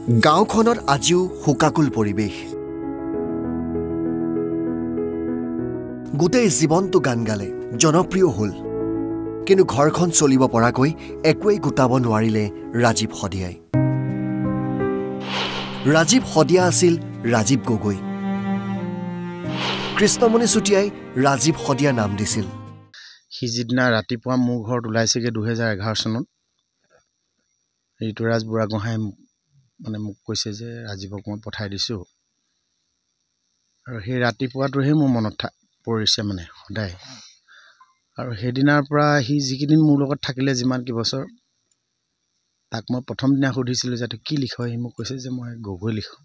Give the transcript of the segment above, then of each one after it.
গাঁওখনত আজিও শোকাকুল পৰিৱেশ গোটেই জীৱনটো গান গালে জনপ্ৰিয় হ'ল কিন্তু ঘৰখন চলিব পৰাকৈ একোৱেই গোটাব নোৱাৰিলে ৰাজীৱ শদিয়াই ৰাজীৱ শদিয়া আছিল ৰাজীৱ গগৈ কৃষ্ণমণি চুটিয়াই ৰাজীৱ শদিয়া নাম দিছিল সি যিদিনা ৰাতিপুৱা মোৰ ঘৰত ওলাইছেগে 2011 চনত ঋতুৰাজ বুঢ়াগোহাঁই মানে মোক কৈছে যে ৰাজীৱক মই পঠাই দিছোঁ আৰু সেই ৰাতিপুৱাটোহে মোৰ মনত পৰিছে মানে সদায় আৰু সেইদিনাৰ পৰা সি যিকেইদিন মোৰ লগত থাকিলে যিমান কি বছৰ তাক মই প্ৰথম দিনা সুধিছিলোঁ যে কি লিখ সি মোক কৈছে যে মই গগৈ লিখোঁ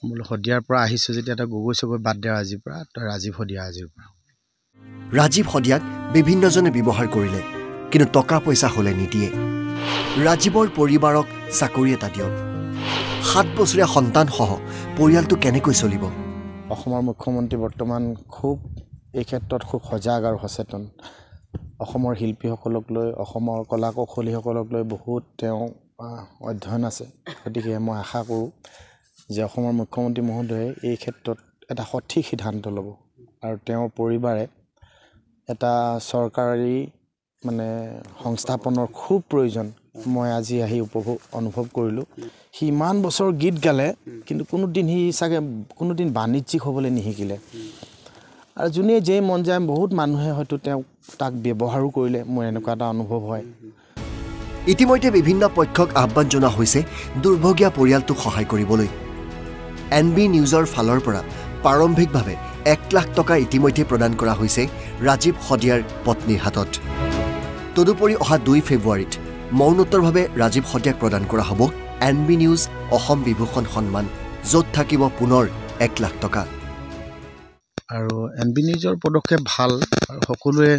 বোলো শদিয়াৰ পৰা আহিছোঁ যেতিয়া তই গগৈ চগৈ বাদ দে আজিৰ পৰা তই ৰাজীৱ শদিয়া আজিৰ পৰা ৰাজীৱ শদিয়াক বিভিন্নজনে ব্যৱহাৰ কৰিলে কিন্তু টকা পইচা হ'লে নিদিয়ে ৰাজীৱৰ পৰিবাৰক চাকৰি এটা দিয়ক 7 বছৰীয়া সন্তানসহ পৰিয়ালটো কেনেকৈ চলিব অসমৰ মুখ্যমন্ত্ৰী বৰ্তমান খুব এই ক্ষেত্ৰত খুব সজাগ আৰু সচেতন অসমৰ শিল্পীসকলক লৈ অসমৰ কলা কৌশলীসকলক লৈ বহুত তেওঁ অধ্যয়ন আছে গতিকে মই আশা কৰোঁ যে অসমৰ মুখ্যমন্ত্ৰী মহোদয়ে এই ক্ষেত্ৰত এটা সঠিক সিদ্ধান্ত ল'ব আৰু তেওঁৰ পৰিবাৰে এটা চৰকাৰী মানে সংস্থাপনৰ খুব প্ৰয়োজন মই আজি আহি অনুভৱ কৰিলোঁ সি ইমান বছৰ গীত গালে কিন্তু কোনোদিন সি চাগে কোনোদিন বাণিজ্যিক হ'বলৈ নিশিকিলে আৰু যোনে যেই মন যায় বহুত মানুহে হয়তো তাক ব্যৱহাৰো কৰিলে মোৰ এনেকুৱা এটা অনুভৱ হয় ইতিমধ্যে বিভিন্ন পক্ষক আহ্বান জনোৱা হৈছে দুৰ্ভগীয়া পৰিয়ালটোক সহায় কৰিবলৈ NB নিউজৰ ফালৰ পৰা প্ৰাৰম্ভিকভাৱে 1 লাখ টকা ইতিমধ্যে প্ৰদান কৰা হৈছে ৰাজীৱ শদিয়াৰ পত্নীৰ হাতত তদুপৰি অহা 2 ফেব্ৰুৱাৰীত মৌনোত্তৰভাৱে ৰাজীৱ শদিয়াক প্ৰদান কৰা হ'ব NB নিউজ অসম বিভূষণ সন্মান য'ত থাকিব পুনৰ 1 লাখ টকা আৰু NB নিউজৰ পদক্ষেপ ভাল আৰু সকলোৱে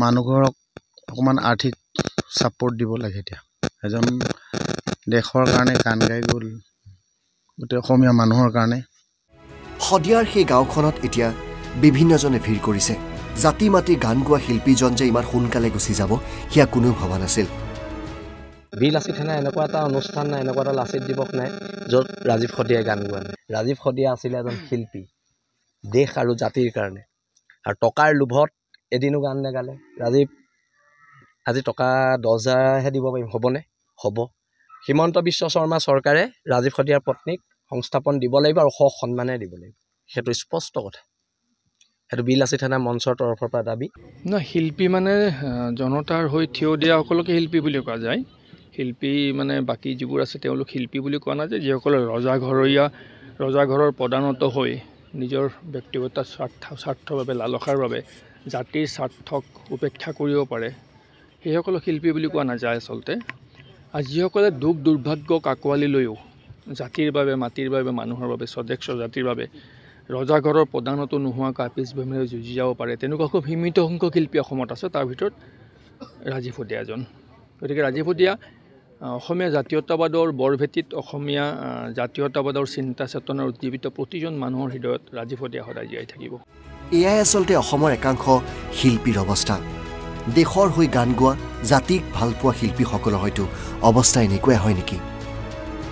মানুহঘৰক অকমান আৰ্থিক সাপোৰ্ট দিব লাগে এতিয়া এজন দেশৰ কাৰণে গান গাই গ'ল গোটেই অসমীয়া মানুহৰ কাৰণে শদিয়াৰ সেই গাঁওখনত এতিয়া বিভিন্নজনে ভিৰ কৰিছে জাতি মাতি গান গোৱা শিল্পীজন যে ইমান সোনকালে গুচি যাব হিয়া কোনেও ভবা নাছিল লাচিত থানা এনেকুৱা এটা অনুষ্ঠান নাই এনেকুৱা এটা লাচিত দিৱস নাই য'ত ৰাজীৱ শদিয়াই গান গোৱা নাই ৰাজীৱ শদিয়া আছিল এজন শিল্পী দেশ আৰু জাতিৰ কাৰণে আৰু টকাৰ লোভত এদিনো গান নেগালে ৰাজীৱ আজি টকা 10,000হে দিব পাৰিম হ'বনে হ'ব হিমন্ত বিশ্ব শৰ্মা চৰকাৰে ৰাজীৱ শদিয়াৰ পত্নীক সংস্থাপন দিব লাগিব আৰু সন্মানে দিব লাগিব সেইটো স্পষ্ট কথা সেইটো লাচিত থানা মঞ্চৰ তৰফৰ পৰা দাবী না শিল্পী মানে জনতাৰ হৈ থিয় দিয়া সকলোকে শিল্পী বুলি কোৱা যায় শিল্পী মানে বাকী যিবোৰ আছে তেওঁলোক শিল্পী বুলি কোৱা নাযায় যিসকলে ৰজাঘৰৰ প্ৰধানত হৈ নিজৰ ব্যক্তিগত স্বাৰ্থৰ বাবে লালসাৰ বাবে জাতিৰ স্বাৰ্থক উপেক্ষা কৰিব পাৰে সেইসকলক শিল্পী বুলি কোৱা নাযায় আচলতে আৰু যিসকলে দুখ দুৰ্ভাগ্যক আঁকোৱালি লৈও জাতিৰ বাবে মাটিৰ বাবে মানুহৰ বাবে স্বদেশ জাতিৰ বাবে ৰজাঘৰৰ প্ৰধানতো নোহোৱাকৈ পিছভূমিৰে যুঁজি যাব পাৰে তেনেকুৱা খুব সীমিত সংখ্যক শিল্পী অসমত আছে তাৰ ভিতৰত ৰাজীৱ শদিয়া এজন গতিকে ৰাজীৱ শদিয়া অসমীয়া জাতীয়তাবাদৰ বৰভেটিত অসমীয়া জাতীয়তাবাদৰ চিন্তা চেতনাৰ উজ্জীৱিত প্ৰতিজন মানুহৰ হৃদয়ত ৰাজীৱ শদিয়া সদায় জীয়াই থাকিব এয়াই আচলতে অসমৰ একাংশ শিল্পীৰ অৱস্থা দেশৰ হৈ গান গোৱা জাতিক ভালপোৱা শিল্পীসকলৰ হয়তো অৱস্থা এনেকুৱাই হয় নেকি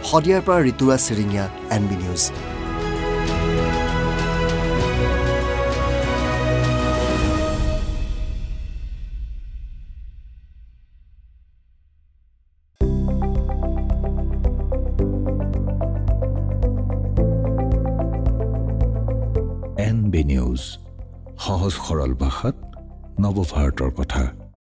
শদিয়াৰ পৰা Rituraj Chiringia NB news NB news সহজ সৰল ভাষাত নৱভাৰতৰ কথা